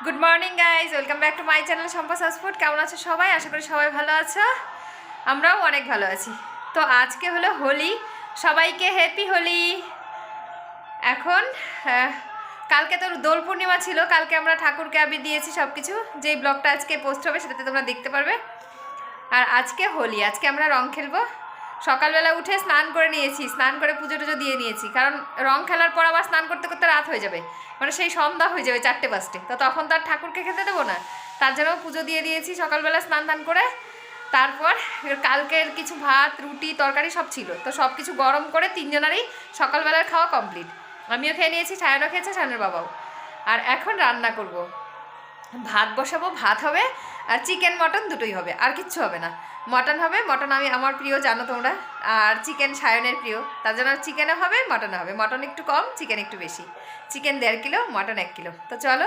Good morning guys, welcome back to my channel Shampa সাসফুড। কেমন আছো সবাই? আশা করি সবাই ভালো আছো, আমরাও অনেক ভালো আছি। তো আজকে হলো হোলি, সবাইকে হ্যাপি হোলি। এখন কালকে তো দোল পূর্ণিমা ছিল, কালকে আমরা ঠাকুরকে আবির দিয়েছি সব কিছু। যেই ব্লগটা আজকে পোস্ট হবে সেটাতে তোমরা দেখতে পারবে। আর আজকে হোলি, আজকে আমরা রং খেলবো। সকালবেলা উঠে স্নান করে নিয়েছি, স্নান করে পুজো টুজো দিয়ে নিয়েছি, কারণ রং খেলার পর আবার স্নান করতে করতে রাত হয়ে যাবে, মানে সেই সন্ধ্যা হয়ে যাবে 4-5টে। তো তখন তো আর ঠাকুরকে খেতে দেবো না, তার জন্য পুজো দিয়ে দিয়েছি সকালবেলা স্নান টান করে। তারপর কালকের কিছু ভাত, রুটি, তরকারি সব ছিল, তো সব কিছু গরম করে তিনজনেরই সকালবেলার খাওয়া কমপ্লিট। আমিও খেয়ে নিয়েছি, সায়নও খেয়েছে, সায়নের বাবাও। আর এখন রান্না করব, ভাত বসাবো, ভাত হবে আর চিকেন মটন দুটোই হবে, আর কিচ্ছু হবে না। মটন হবে, মটন আমি আমার প্রিয় জানো তোমরা, আর চিকেন সায়নের প্রিয়, তার জন্য চিকেনও হবে মটনও হবে। মটন একটু কম, চিকেন একটু বেশি। Chicken 1.5 kilo, mutton 1 kilo. তো চলো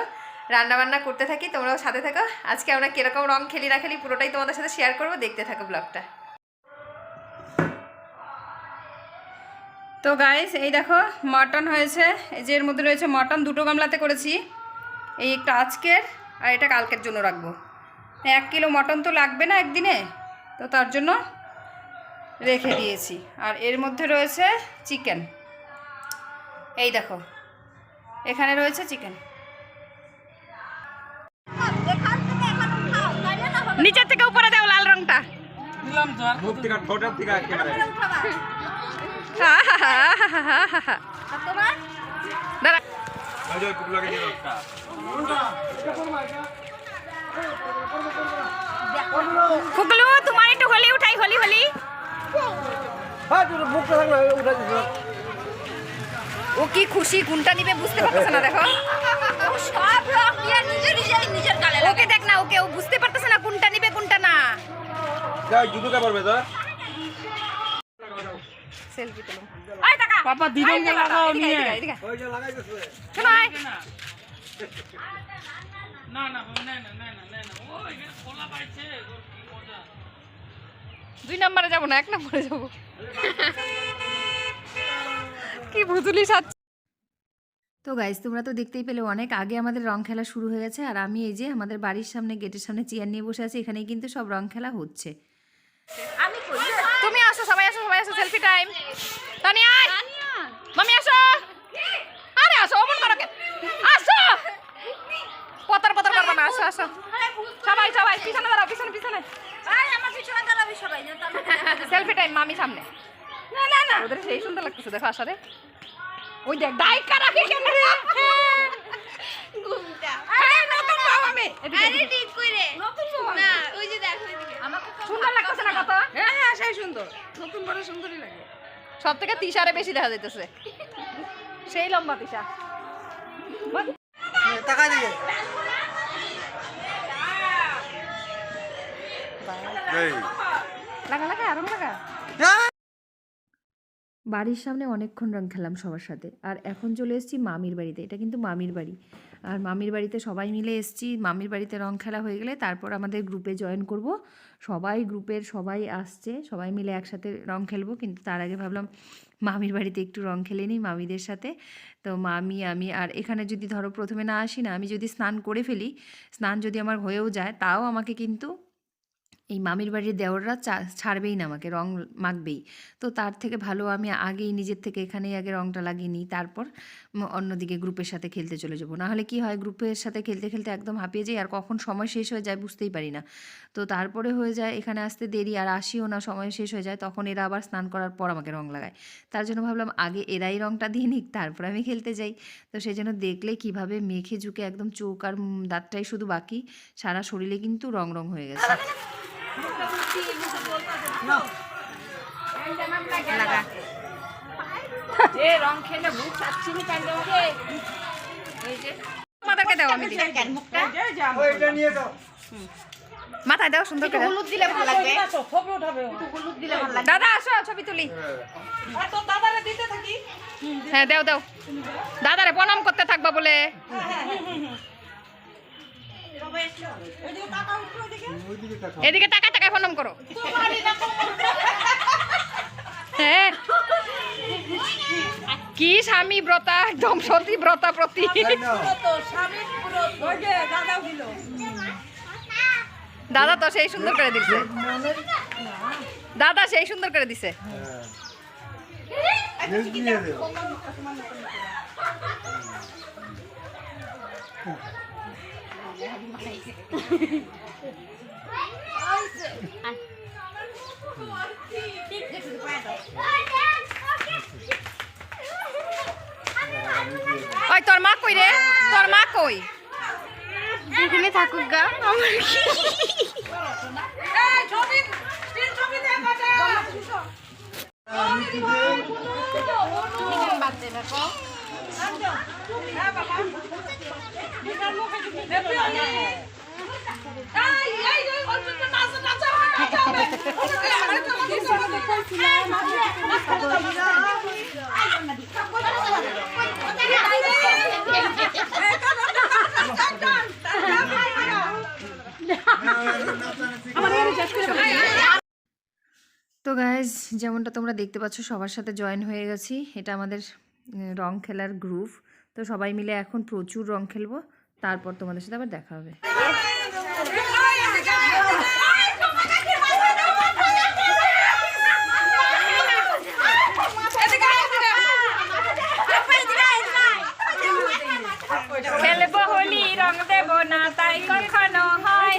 রান্নাবান্না করতে থাকি, তোমরাও সাথে থাকো। আজকে আমরা কীরকম রং খেলি না খেলি পুরোটাই তোমাদের সাথে শেয়ার করবো, দেখতে থাকো ব্লগটা। তো গাইস, এই দেখো মটন হয়েছে, এই যে এর মধ্যে রয়েছে মটন, 2টো গামলাতে করেছি। এই একটা আজকের আর এটা কালকের জন্য রাখবো। 1 কিলো মটন তো লাগবে না একদিনে, তো তার জন্য রেখে দিয়েছি। আর এর মধ্যে রয়েছে চিকেন, এই দেখো এখানে রয়েছে চিকেন। নিচের থেকে উপরে দাও লাল রংটা। ফুগলু, তোমার একটু হোলি উঠাই, হোলি হোলি। ও কি খুশি, কোনটা নিবে বুঝতে পারতেছে না, দেখো সব রং নিয়ে নিজের গালে। ওকে দেখ না, ওকে ও বুঝতে পারতেছে না কোনটা নিবে কোনটা না। যাই জুতোটা পারবে তো সেলফি তুলো। আয় টাকা পাপা দিদনকে লাগাও নিয়ে ওই যে লাগাইতেছে। শোনো আয় না না না না না না না ও এখানে খোলা পাইছে, ওর কি মজা। 2 নম্বরে যাব না, 1 নম্বরে যাব। কি বুঝলি সাথে। তো গাইজ, তোমরা তো দেখতেই পেলে অনেক আগে আমাদের রং খেলা শুরু হয়ে গেছে। আর আমি এই যে আমাদের বাড়ির সামনে গেটের সামনে চেয়ার নিয়ে বসে আছি, এখানেই কিন্তু সব রং খেলা হচ্ছে। তুমি আসো, সবাই আসো, সবাই আসো, সেলফি টাইম। তানিয়া আয়, মামি আসো। আরে আসো, অমন করো কেন? আসো, পতর পতর করবে না, আসো আসো সবাই সবাই পিছনে দাঁড়াও, পিছনে পিছনে। আয় আমার পিছনে দাঁড়াবি সবাই। সেলফি টাইম, মামি সামনে। না না না, ওদের সেই সুন্দর লাগতেছে, দেখো আসারে। ওই দেখ ডাইকা রাখে কেন রে ঘুমটা। আরে নতুন বাবা মে, আরে ঠিক কইরে নতুন বাবা না, ওই যে দেখো এদিকে আমাকে সুন্দর লাগতেছে না কত? হ্যাঁ হ্যাঁ সেই সুন্দর, নতুন বড় সুন্দরই লাগে। সবথেকে তিশারে বেশি দেখা যাইতেছে, সেই লম্বা তিশা। টাকা দিয়ে এই লাগা লাগা আরাম লাগা। বাড়ির সামনে অনেকক্ষণ রং খেলাম সবার সাথে। আর এখন চলে এসেছি মামির বাড়িতে, এটা কিন্তু মামির বাড়ি। আর মামির বাড়িতে সবাই মিলে এসেছি। মামির বাড়িতে রং খেলা হয়ে গেলে তারপর আমাদের গ্রুপে জয়েন করব। সবাই গ্রুপের সবাই আসছে, সবাই মিলে একসাথে রং খেলবো। কিন্তু তার আগে ভাবলাম মামির বাড়িতে একটু রং খেলে নিই মামিদের সাথে। তো মামি, আমি আর এখানে যদি ধরো প্রথমে না আসি না, আমি যদি স্নান করে ফেলি, স্নান যদি আমার হয়েও যায়, তাও আমাকে কিন্তু এই মামির বাড়ির দেওররা ছাড়বেই না, আমাকে রং মাখবেই। তো তার থেকে ভালো আমি আগেই নিজের থেকে এখানেই আগে রংটা লাগিয়ে নিই, তারপর অন্যদিকে গ্রুপের সাথে খেলতে চলে যাবো। নাহলে কি হয়, গ্রুপের সাথে খেলতে খেলতে একদম হাঁপিয়ে যাই, আর কখন সময় শেষ হয়ে যায় বুঝতেই পারি না। তো তারপরে হয়ে যায় এখানে আসতে দেরি, আর আসিও না, সময় শেষ হয়ে যায়। তখন এরা আবার স্নান করার পর আমাকে রং লাগায়। তার জন্য ভাবলাম আগে এরাই রংটা দিয়ে নিক, তারপর আমি খেলতে যাই। তো সেই জন্য দেখলে কীভাবে মেখে ঝুঁকে একদম চোখ আর দাঁতটাই শুধু বাকি, সারা শরীরে কিন্তু রং রং হয়ে গেছে। লাগা এ রং খেলে মুখ চাচ্ছিনি কেন তোমাকে? এই যে মাথাকে দাও, আমি দিই মুখটা, ওইটা নিয়ে দাও, মাথায় দাও সুন্দর করে। হলুদ দিলে ভালো লাগবে, তো ছবি উঠাবে, একটু হলুদ দিলে ভালো লাগবে। দাদা আসো, ছবি তুলি। আর তো দাদারে দিতে থাকি। হ্যাঁ দাও দাও, দাদারে প্রণাম করতে থাকবা বলে। এদিকে টাকা টাকা প্রণাম করো। হ্যাঁ কি স্বামী ব্রতা, একদম সতী ব্রতা প্রতি। দাদা তো সেই সুন্দর করে দিছে, দাদা সেই সুন্দর করে দিছে। ওই তোর মা কই রে, তোর মা কই? এখানে থাকুক গা, আমার কি তো গাইজ, যেমনটা তোমরা দেখতে পাচ্ছ সবার সাথে জয়েন হয়ে গেছি। এটা আমাদের রং খেলার গ্রুপ। তো সবাই মিলে এখন প্রচুর রং খেলবো, তারপর তোমাদের সাথে আবার দেখা হবে। খেলবো হোলি, রং দেব না তাই কখনো হয়।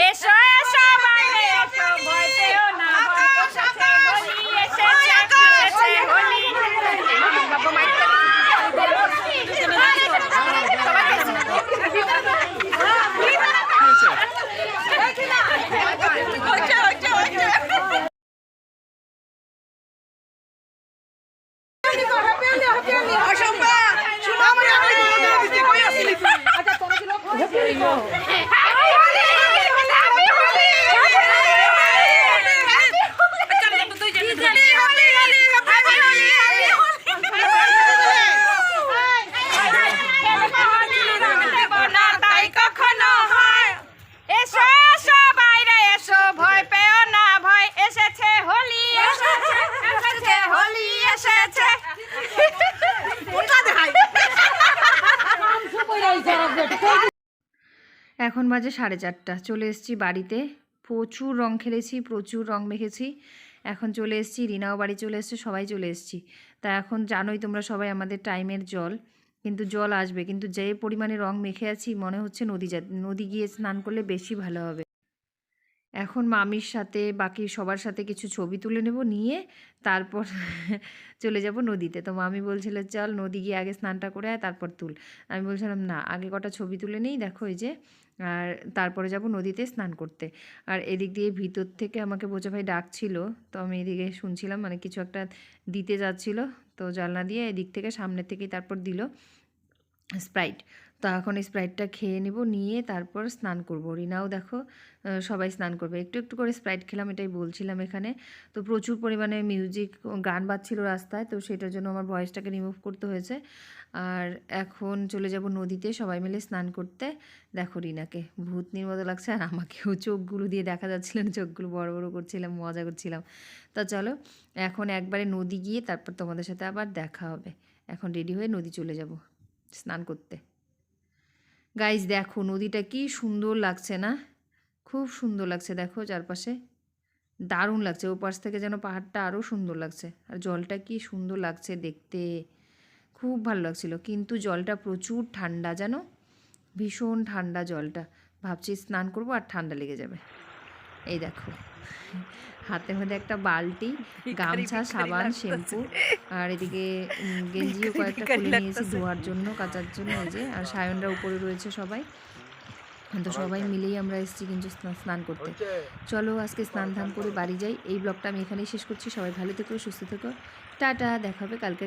এসো এসো বাইরে এসো, ভয় পেও না, ভয় এসেছে হোলি, এসেছে এসেছে হোলি। বাবা মাইকটা এখন বাজে 4:30। চলে এসেছি বাড়িতে, প্রচুর রং খেলেছি, প্রচুর রং মেখেছি। এখন চলে এসেছি, রিনাও বাড়ি চলে এসছে, সবাই চলে এসেছি। তা এখন জানোই তোমরা সবাই আমাদের টাইমের জল, কিন্তু জল আসবে, কিন্তু যে পরিমাণে রং মেখে আছি মনে হচ্ছে নদী গিয়ে স্নান করলে বেশি ভালো হবে। এখন মামির সাথে বাকি সবার সাথে কিছু ছবি তুলে নেব, নিয়ে তারপর চলে যাব নদীতে। তো মামি বলছিল চল নদী গিয়ে আগে স্নানটা করে আয় তারপর তুল। আমি বলছিলাম না, আগে কটা ছবি তুলে নেই, দেখো এই যে, আর তারপরে যাব নদীতে স্নান করতে। আর এদিক দিয়ে ভিতর থেকে আমাকে বোঝা ভাই ডাকছিল, তো আমি এদিকে শুনছিলাম, মানে কিছু একটা দিতে যাচ্ছিল, তো জানলা দিয়ে এদিক থেকে সামনের থেকেই তারপর দিল স্প্রাইট। তো এখন স্প্রাইটটা খেয়ে নেব, নিয়ে তারপর স্নান করব। রিনাও দেখো সবাই স্নান করবে, একটু একটু করে স্প্রাইট খেলাম, এটাই বলছিলাম এখানে। তো প্রচুর পরিমাণে মিউজিক গান বাজছিল রাস্তায়, তো সেটার জন্য আমার ভয়েসটাকে রিমুভ করতে হয়েছে। আর এখন চলে যাব নদীতে সবাই মিলে স্নান করতে। দেখো রিনাকে ভূতনির মতো লাগছে, আর আমাকেও চোখগুলো দিয়ে দেখা যাচ্ছিল না, চোখগুলো বড় বড় করছিলাম, মজা করছিলাম। তা চলো এখন একবারে নদী গিয়ে তারপর তোমাদের সাথে আবার দেখা হবে। এখন রেডি হয়ে নদী চলে যাব স্নান করতে। গাইজ দেখো নদীটা কি সুন্দর লাগছে না, খুব সুন্দর লাগছে, দেখো চারপাশে দারুণ লাগছে। ও পাশ থেকে যেন পাহাড়টা আরও সুন্দর লাগছে, আর জলটা কি সুন্দর লাগছে দেখতে, খুব ভালো লাগছিল। কিন্তু জলটা প্রচুর ঠান্ডা, জানো, ভীষণ ঠান্ডা জলটা। ভাবছি স্নান করব আর ঠান্ডা লেগে যাবে। এই দেখো হাতের মধ্যে একটা বালতি, গামছা, সাবান, শ্যাম্পু, আর এদিকে গেঞ্জিও কয়েকটা খুলে নিয়েছি ধোয়ার জন্য, কাচার জন্য। এই যে, আর সায়নরা উপরে রয়েছে সবাই, তো সবাই মিলেই আমরা এসেছি কিন্তু স্নান করতে। চলো আজকে স্নান ধান করে বাড়ি যাই। এই ব্লগটা আমি এখানেই শেষ করছি। সবাই ভালো থেকো, সুস্থ থেকো, টাটা, দেখা হবে কালকে।